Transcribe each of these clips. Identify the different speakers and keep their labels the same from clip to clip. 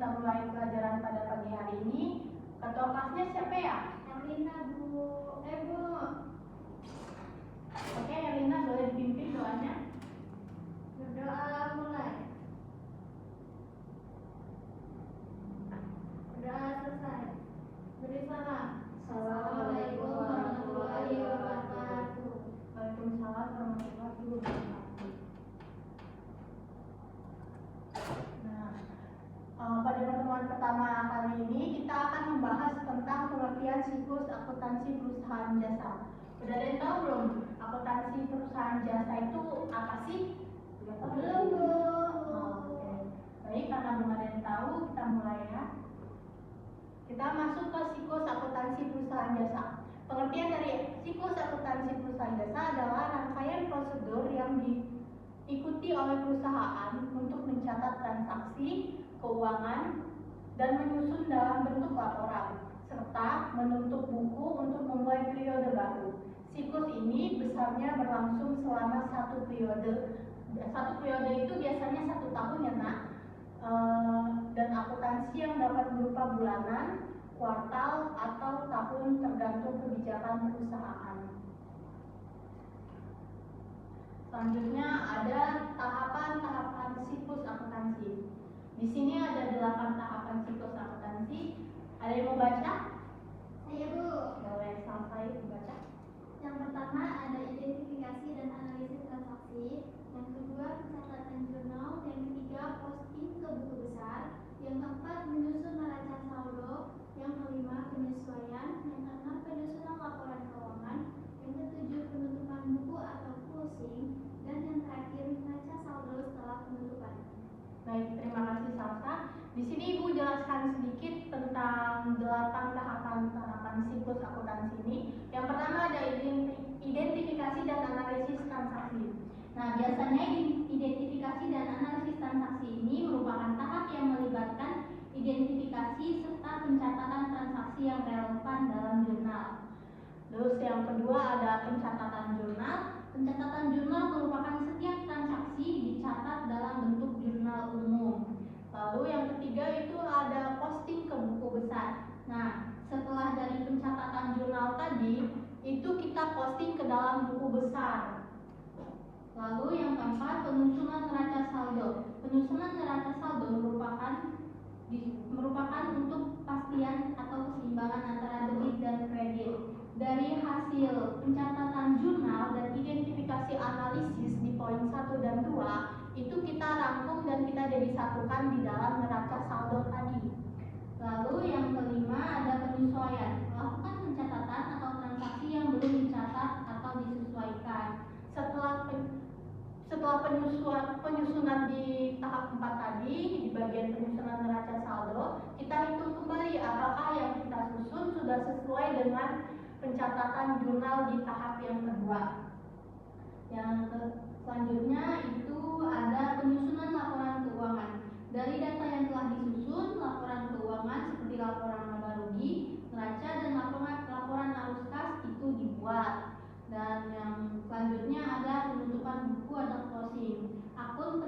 Speaker 1: kita mulai pelajaran pada pagi hari ini. Ketua kelasnya siapa ya?
Speaker 2: Herlina, Bu. Bu.
Speaker 1: Oke, Herlina boleh dipimpin doanya.
Speaker 2: Berdoa mulai. Berdoa selesai. Beri salam. Assalamualaikum warahmatullahi wabarakatuh.
Speaker 1: Waalaikumsalam warahmatullahi wabarakatuh. Pada pertemuan pertama kali ini kita akan membahas tentang pengertian siklus akuntansi perusahaan jasa. Udah ada yang tahu belum akuntansi perusahaan jasa itu apa sih?
Speaker 2: Belum, Bu.
Speaker 1: Oke. Baik, karena belum ada yang tahu, kita mulai ya. Kita masuk ke siklus akuntansi perusahaan jasa. Pengertian dari siklus akuntansi perusahaan jasa adalah rangkaian prosedur yang diikuti oleh perusahaan untuk mencatat transaksi keuangan dan menyusun dalam bentuk laporan, serta menutup buku untuk memulai periode baru. Siklus ini besarnya berlangsung selama satu periode. Satu periode itu biasanya 1 tahun ya nak. Dan akuntansi yang dapat berupa bulanan, kuartal, atau tahun tergantung kebijakan perusahaan. Selanjutnya ada tahapan-tahapan siklus akuntansi. Di sini ada 8 tahapan siklus akuntansi. Ada yang mau baca?
Speaker 2: Saya, Bu.
Speaker 1: Boleh sampai dibaca.
Speaker 2: Yang pertama ada identifikasi dan analisis transaksi. Yang kedua pencatatan jurnal. Yang ketiga posting ke buku besar. Yang keempat menyusun neraca saldo. Yang kelima penyesuaian. Yang keenam penyusunan laporan keuangan. Yang ketujuh penutupan buku atau closing. Dan yang terakhir neraca saldo setelah penutupan.
Speaker 1: Baik, terima kasih Salsa. Di sini Ibu jelaskan sedikit tentang 8 tahapan siklus akuntansi ini. Yang pertama ada identifikasi dan analisis transaksi. Nah, biasanya identifikasi dan analisis transaksi ini merupakan tahap yang melibatkan identifikasi serta pencatatan transaksi yang relevan dalam jurnal. Terus yang kedua ada pencatatan jurnal. Pencatatan jurnal merupakan setiap transaksi dicatat dalam bentuk jurnal umum. Lalu yang ketiga itu ada posting ke buku besar. Nah, setelah dari pencatatan jurnal tadi, itu kita posting ke dalam buku besar. Lalu yang keempat penyusunan neraca saldo. Penyusunan neraca saldo merupakan untuk pastian atau keseimbangan antara debit dan kredit. Dari hasil pencatatan jurnal dan identifikasi analisis di poin 1 dan 2 itu kita rangkum dan kita jadi satukan di dalam neraca saldo tadi. Lalu yang kelima ada penyesuaian. Melakukan pencatatan atau transaksi yang belum dicatat atau disesuaikan. Setelah penyusunan di tahap 4 tadi, di bagian penyusunan neraca saldo, kita hitung kembali apakah yang kita susun sudah sesuai dengan pencatatan jurnal di tahap yang kedua. Selanjutnya itu ada penyusunan laporan keuangan. Dari data yang telah disusun, laporan keuangan seperti laporan laba rugi, neraca, dan laporan arus kas itu dibuat. Dan yang selanjutnya ada penutupan buku atau closing. Akun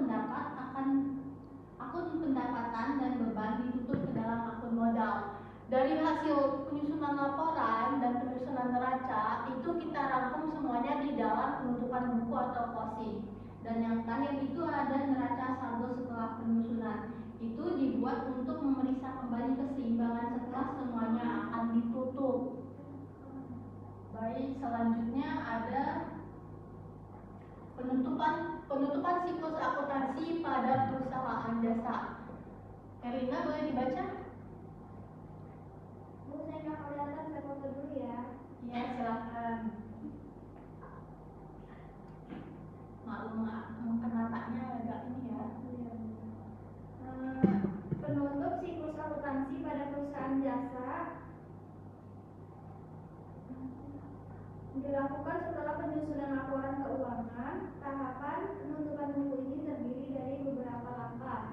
Speaker 1: pendapatan dan beban ditutup ke dalam akun modal. Dari hasil penyusunan laporan dan penyusunan neraca itu kita rangkum semuanya di dalam penutupan buku atau closing. Dan yang terakhir itu ada neraca saldo setelah penyusunan. Itu dibuat untuk memeriksa kembali keseimbangan setelah semuanya akan ditutup. Baik, selanjutnya ada penutupan siklus akuntansi pada perusahaan jasa. Herlina boleh dibaca?
Speaker 2: Bu, saya nggak kelihatan, saya foto dulu ya.
Speaker 1: Iya, silakan. Maklum, penataannya agak ini ya.
Speaker 2: Penutup siklus akuntansi pada perusahaan jasa dilakukan setelah penyusunan laporan keuangan. Tahapan penutupan buku ini terdiri dari beberapa langkah.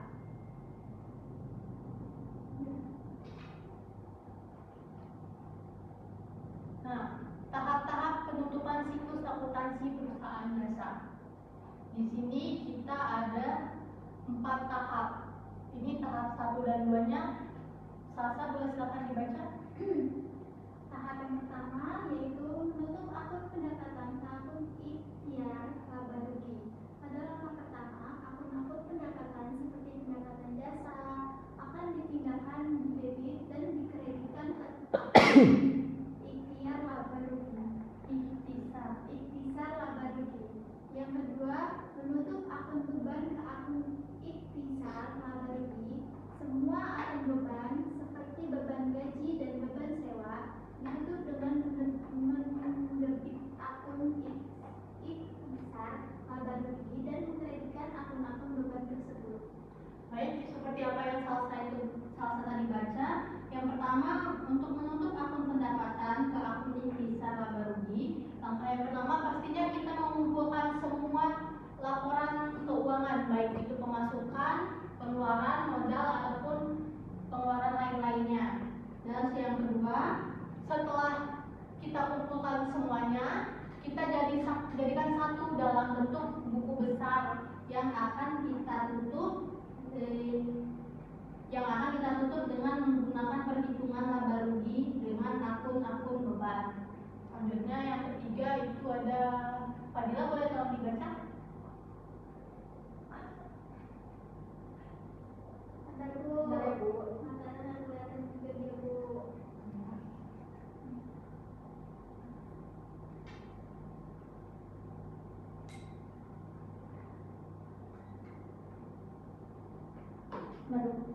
Speaker 1: Nah, tahap-tahap penutupan siklus akuntansi perusahaan jasa. Di sini kita ada 4 tahap. Ini tahap 1 dan 2-nya. Salsa boleh silakan dibaca.
Speaker 2: Tahap yang pertama yaitu menutup akun pendapatan ke akun ikhtiar laba rugi. Pada langkah pertama, akun-akun pendapatan seperti pendapatan jasa akan dipindahkan di debit dan dikreditkan ke ikhtiar laba rugi. Ikhtisar laba rugi. Yang kedua, menutup akun beban ke akun ikhtisar laba rugi. Semua akun beban seperti beban gaji dan beban sewa ditutup dengan mendebit akun ikhtisar laba rugi dan mengkreditkan akun-akun beban tersebut.
Speaker 1: Baik, seperti apa yang Salsa tadi baca. Yang pertama, untuk menutup akun pendapatan ke akun ikhtisar laba rugi. Langkah yang pertama pastinya kita mengumpulkan semua laporan keuangan, baik itu pemasukan, pengeluaran, modal ataupun pengeluaran lain-lainnya. Dan yang kedua, setelah kita kumpulkan semuanya, kita jadikan satu dalam bentuk buku besar yang akan kita tutup dengan menggunakan perhitungan laba rugi dengan akun-akun beban. Selanjutnya yang ketiga itu ada Fadila, boleh tolong dibaca?
Speaker 2: Ada Bu. Makanan yang kelihatan juga dia Bu.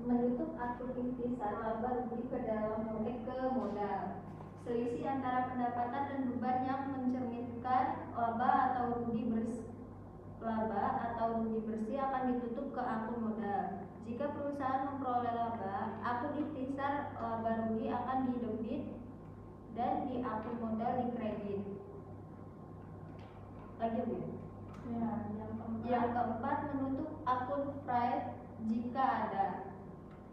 Speaker 3: Menutup akun ikhtisar laba rugi ke modal. Selisih antara pendapatan dan beban yang mencerminkan laba atau rugi bersih akan ditutup ke akun modal. Jika perusahaan memperoleh laba, akun ikhtisar laba rugi akan didebit dan di akun modal dikredit. Lanjut Bu.
Speaker 1: Ya,
Speaker 3: Yang keempat, menutup akun Private jika ada.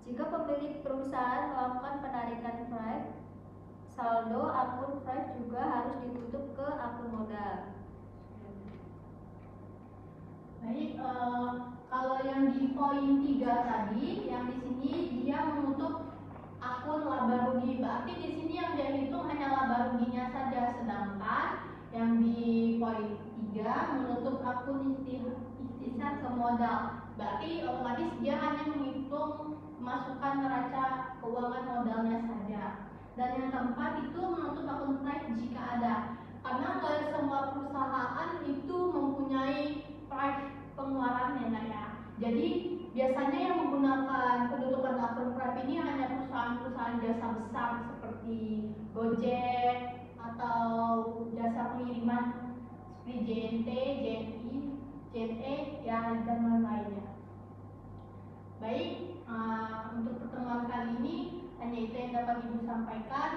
Speaker 3: Jika pemilik perusahaan melakukan penarikan Private, saldo akun Private juga harus ditutup ke akun modal.
Speaker 1: Baik, kalau yang di poin 3 tadi, yang di sini dia menutup akun laba rugi. Berarti di sini yang dia hitung hanya laba ruginya saja, sedangkan yang di poin 3 menutup akun ikhtisar ke modal. Berarti otomatis dia hanya menghitung masukan neraca keuangan modalnya saja. Dan yang keempat itu menutup akun private jika ada. Karena nggak semua perusahaan itu mempunyai private pengeluarannya, ya. Jadi biasanya yang menggunakan penutupan akun private ini hanya perusahaan-perusahaan jasa besar seperti Gojek atau jasa pengiriman seperti JNT, JNI, JNE, ya, dan lain-lainnya. Baik, untuk pertemuan kali ini hanya itu yang dapat Ibu sampaikan.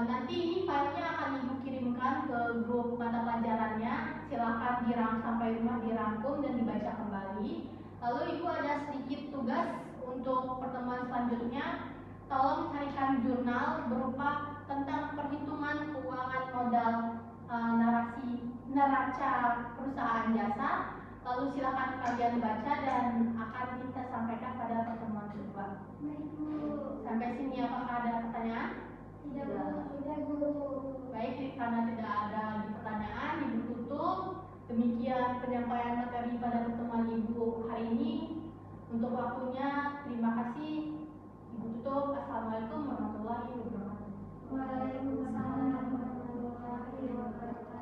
Speaker 1: Nanti ini filenya akan Ibu kirimkan ke grup mata pelajarannya. Silahkan sampai rumah dirangkum dan dibaca kembali. Lalu Ibu ada sedikit tugas untuk pertemuan selanjutnya. Tolong carikan jurnal berupa tentang perhitungan keuangan modal neraca perusahaan jasa. Lalu silakan kalian baca dan akan kita sampaikan pada pertemuan kedua.
Speaker 2: Baik Bu.
Speaker 1: Sampai sini apakah ada pertanyaan?
Speaker 2: Tidak Bu. Sudah Bu.
Speaker 1: Baik, karena tidak ada pertanyaan, Ibu tutup. Demikian penyampaian materi pada pertemuan Ibu hari ini. Untuk waktunya, terima kasih. Ibu tutup. Assalamualaikum warahmatullahi wabarakatuh.
Speaker 2: Waalaikumsalam warahmatullahi wabarakatuh.